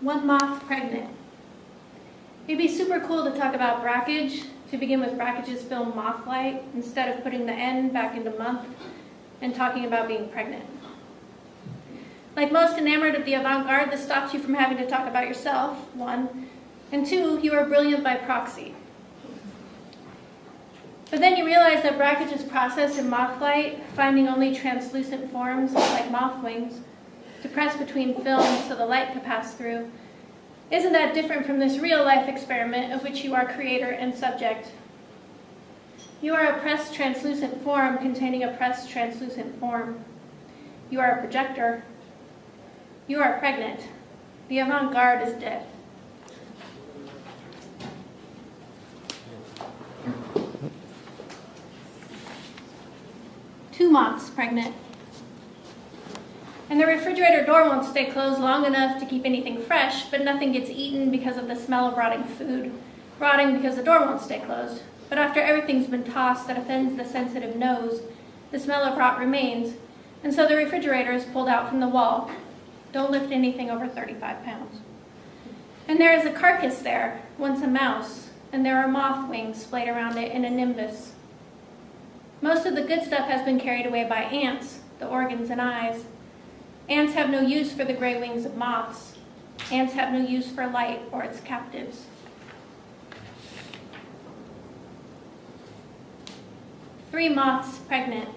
One moth pregnant. It'd be super cool to talk about brackage, to begin with Brackage's film Mothlight, instead of putting the N back into month and talking about being pregnant. Like most enamored of the avant-garde, this stops you from having to talk about yourself, one, and two, you are brilliant by proxy. But then you realize that Brackage's process in Mothlight, finding only translucent forms like moth wings to press between films so the light could pass through, isn't that different from this real-life experiment of which you are creator and subject. You are a pressed translucent form containing a pressed translucent form. You are a projector. You are pregnant. The avant-garde is dead. Two moths pregnant. And the refrigerator door won't stay closed long enough to keep anything fresh, but nothing gets eaten because of the smell of rotting food. Rotting because the door won't stay closed. But after everything's been tossed that offends the sensitive nose, the smell of rot remains, and so the refrigerator is pulled out from the wall. Don't lift anything over 35 pounds. And there is a carcass there, once a mouse, and there are moth wings splayed around it in a nimbus. Most of the good stuff has been carried away by ants, the organs and eyes. Ants have no use for the gray wings of moths. Ants have no use for light or its captives. Three moths pregnant.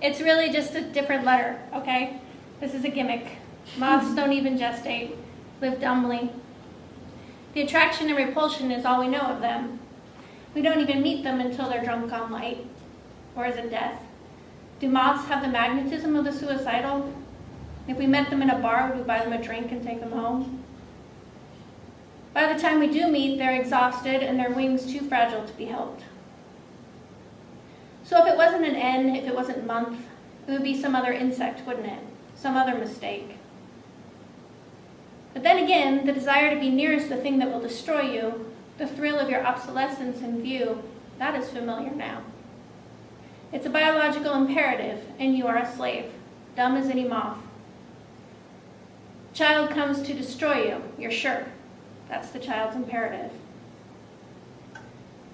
It's really just a different letter, okay? This is a gimmick. Moths don't even gestate, live dumbly. The attraction and repulsion is all we know of them. We don't even meet them until they're drunk on light. Or is it death? Do moths have the magnetism of the suicidal? If we met them in a bar, would we buy them a drink and take them home? By the time we do meet, they're exhausted and their wings too fragile to be helped. So if it wasn't an N, if it wasn't month, it would be some other insect, wouldn't it? Some other mistake. But then again, the desire to be nearest the thing that will destroy you, the thrill of your obsolescence in view, that is familiar now. It's a biological imperative, and you are a slave, dumb as any moth. Child comes to destroy you, you're sure. That's the child's imperative.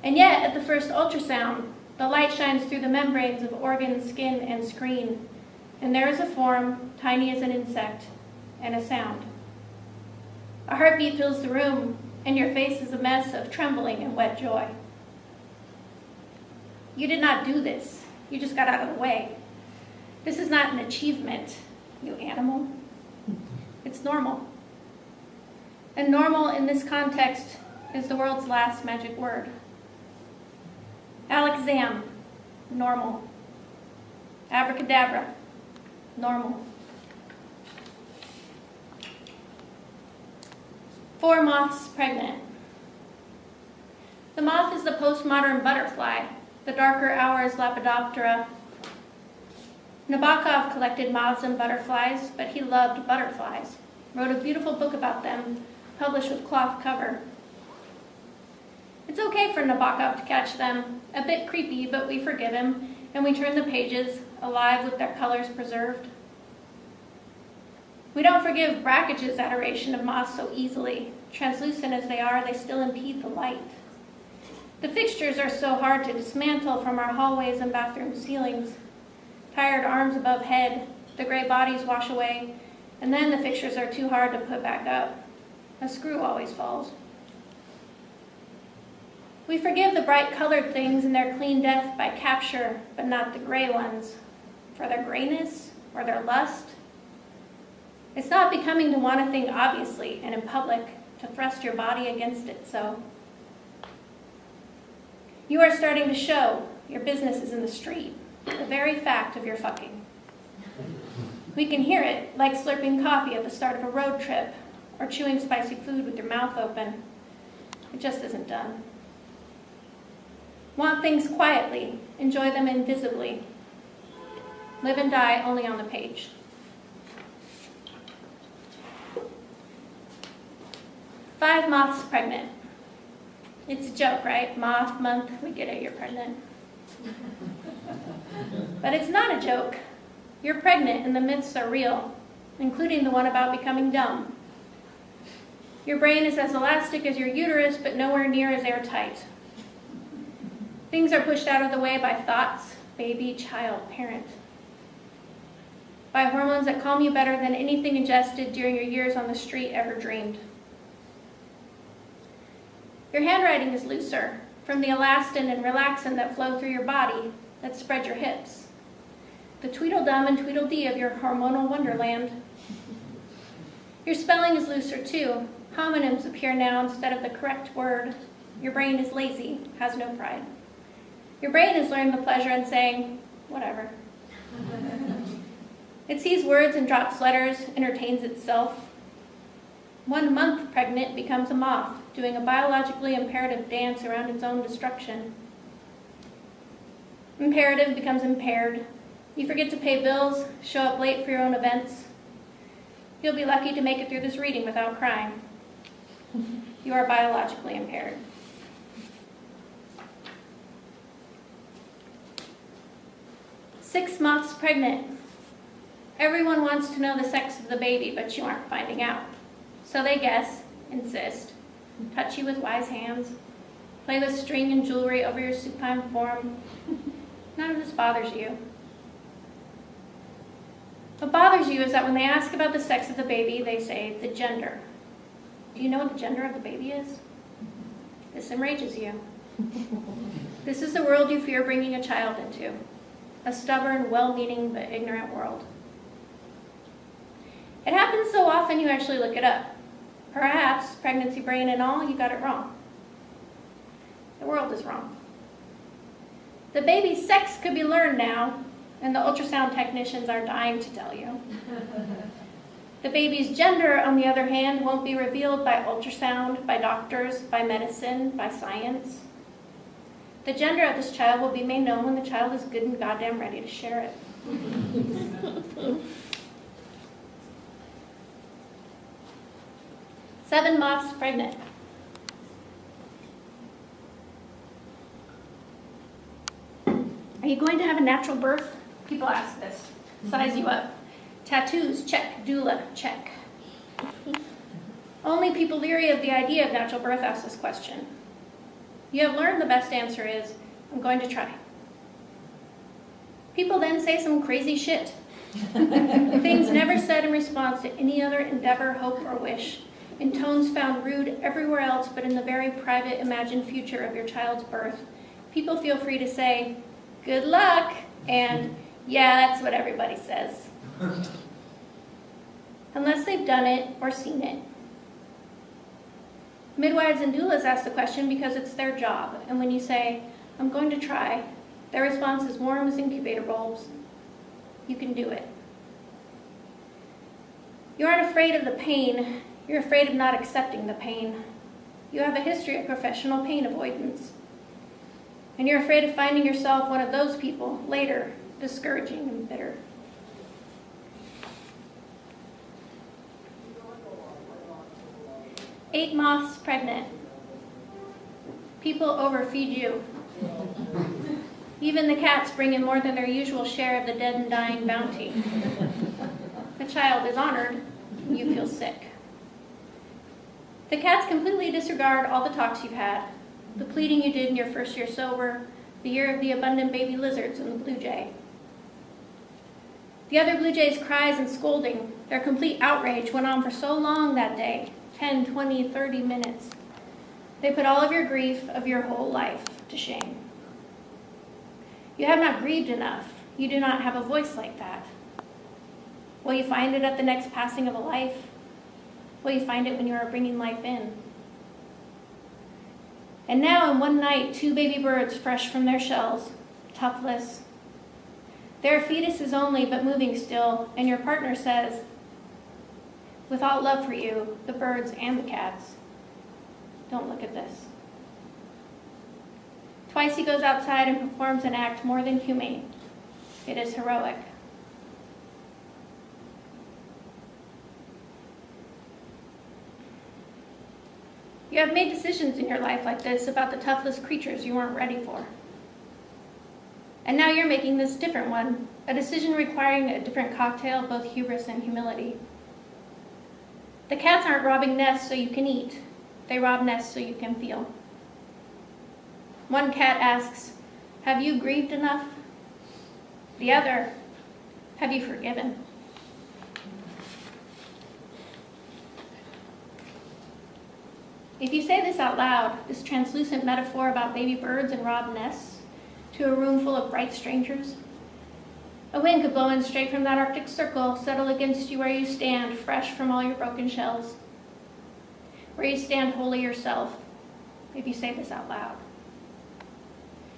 And yet, at the first ultrasound, the light shines through the membranes of organ, skin, and screen, and there is a form, tiny as an insect, and a sound. A heartbeat fills the room, and your face is a mess of trembling and wet joy. You did not do this. You just got out of the way. This is not an achievement, you animal. It's normal. And normal in this context is the world's last magic word. Alakazam, normal. Abracadabra, normal. Four moths pregnant. The moth is the postmodern butterfly, the darker hours Lepidoptera. Nabokov collected moths and butterflies, but he loved butterflies. Wrote a beautiful book about them, published with cloth cover. It's okay for Nabokov to catch them, a bit creepy, but we forgive him, and we turn the pages, alive with their colors preserved. We don't forgive Brackage's adoration of moths so easily. Translucent as they are, they still impede the light. The fixtures are so hard to dismantle from our hallways and bathroom ceilings. Tired arms above head, the gray bodies wash away, and then the fixtures are too hard to put back up. A screw always falls. We forgive the bright colored things in their clean death by capture, but not the gray ones, for their grayness or their lust. It's not becoming to want a thing obviously and in public, to thrust your body against it so. You are starting to show your business is in the street, the very fact of your fucking. We can hear it, like slurping coffee at the start of a road trip, or chewing spicy food with your mouth open. It just isn't done. Want things quietly, enjoy them invisibly. Live and die only on the page. Five moths pregnant. It's a joke, right? Moth, month, we get it, you're pregnant. But it's not a joke. You're pregnant and the myths are real, including the one about becoming dumb. Your brain is as elastic as your uterus, but nowhere near as airtight. Things are pushed out of the way by thoughts, baby, child, parent. By hormones that calm you better than anything ingested during your years on the street ever dreamed. Your handwriting is looser from the elastin and relaxin that flow through your body that spread your hips. The Tweedledum and Tweedledee of your hormonal wonderland. Your spelling is looser too. Homonyms appear now instead of the correct word. Your brain is lazy, has no pride. Your brain has learned the pleasure in saying, whatever. It sees words and drops letters, entertains itself. 1 month pregnant becomes a moth, doing a biologically imperative dance around its own destruction. Imperative becomes impaired. You forget to pay bills, show up late for your own events. You'll be lucky to make it through this reading without crying. You are biologically impaired. Six months pregnant. Everyone wants to know the sex of the baby, but you aren't finding out. So they guess, insist, touch you with wise hands, play with string and jewelry over your supine form. None of this bothers you. What bothers you is that when they ask about the sex of the baby, they say the gender. Do you know what the gender of the baby is? This enrages you. This is the world you fear bringing a child into. A stubborn, well-meaning, but ignorant world. It happens so often you actually look it up. Perhaps, pregnancy brain and all, you got it wrong. The world is wrong. The baby's sex could be learned now, and the ultrasound technicians are dying to tell you. The baby's gender, on the other hand, won't be revealed by ultrasound, by doctors, by medicine, by science. The gender of this child will be made known when the child is good and goddamn ready to share it. 7 months pregnant. Are you going to have a natural birth? People ask this. Size you up. Tattoos, check. Doula, check. Only people leery of the idea of natural birth ask this question. You have learned the best answer is, I'm going to try. People then say some crazy shit. Things never said in response to any other endeavor, hope, or wish, in tones found rude everywhere else but in the very private imagined future of your child's birth. People feel free to say, good luck, and yeah, that's what everybody says. Unless they've done it or seen it. Midwives and doulas ask the question because it's their job, and when you say, I'm going to try, their response is warm as incubator bulbs. You can do it. You aren't afraid of the pain. You're afraid of not accepting the pain. You have a history of professional pain avoidance. And you're afraid of finding yourself one of those people later, discouraging and bitter. Eight months pregnant. People overfeed you. Even the cats bring in more than their usual share of the dead and dying bounty. The child is honored, and you feel sick. The cats completely disregard all the talks you've had, the pleading you did in your first year sober, the year of the abundant baby lizards and the blue jay. The other blue jay's cries and scolding, their complete outrage went on for so long that day, 10, 20, 30 minutes. They put all of your grief of your whole life to shame. You have not grieved enough. You do not have a voice like that. Will you find it at the next passing of a life? Will you find it when you are bringing life in? And now in one night, 2 baby birds fresh from their shells, toughless. Their fetus is only but moving still, and your partner says, with all love for you, the birds and the cats, don't look at this. Twice he goes outside and performs an act more than humane. It is heroic. You have made decisions in your life like this about the toughless creatures you weren't ready for. And now you're making this different one, a decision requiring a different cocktail of both hubris and humility. The cats aren't robbing nests so you can eat. They rob nests so you can feel. One cat asks, "Have you grieved enough?" The other, "Have you forgiven?" If you say this out loud, this translucent metaphor about baby birds and robbed nests, to a room full of bright strangers, a wind could blow in straight from that Arctic Circle, settle against you where you stand, fresh from all your broken shells, where you stand wholly yourself, if you say this out loud.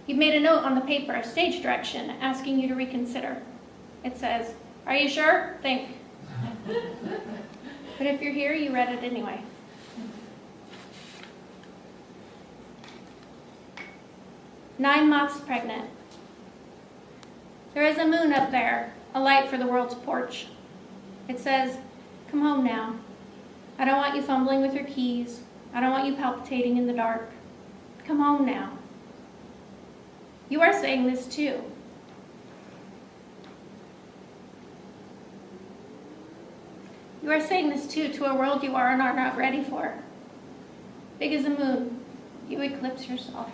You've made a note on the paper, a stage direction, asking you to reconsider. It says, "Are you sure? Think." But if you're here, you read it anyway. "9 moths pregnant. There is a moon up there, a light for the world's porch. It says, 'Come home now. I don't want you fumbling with your keys. I don't want you palpitating in the dark. Come home now.' You are saying this too. You are saying this too to a world you are and are not ready for. Big as a moon, you eclipse yourself.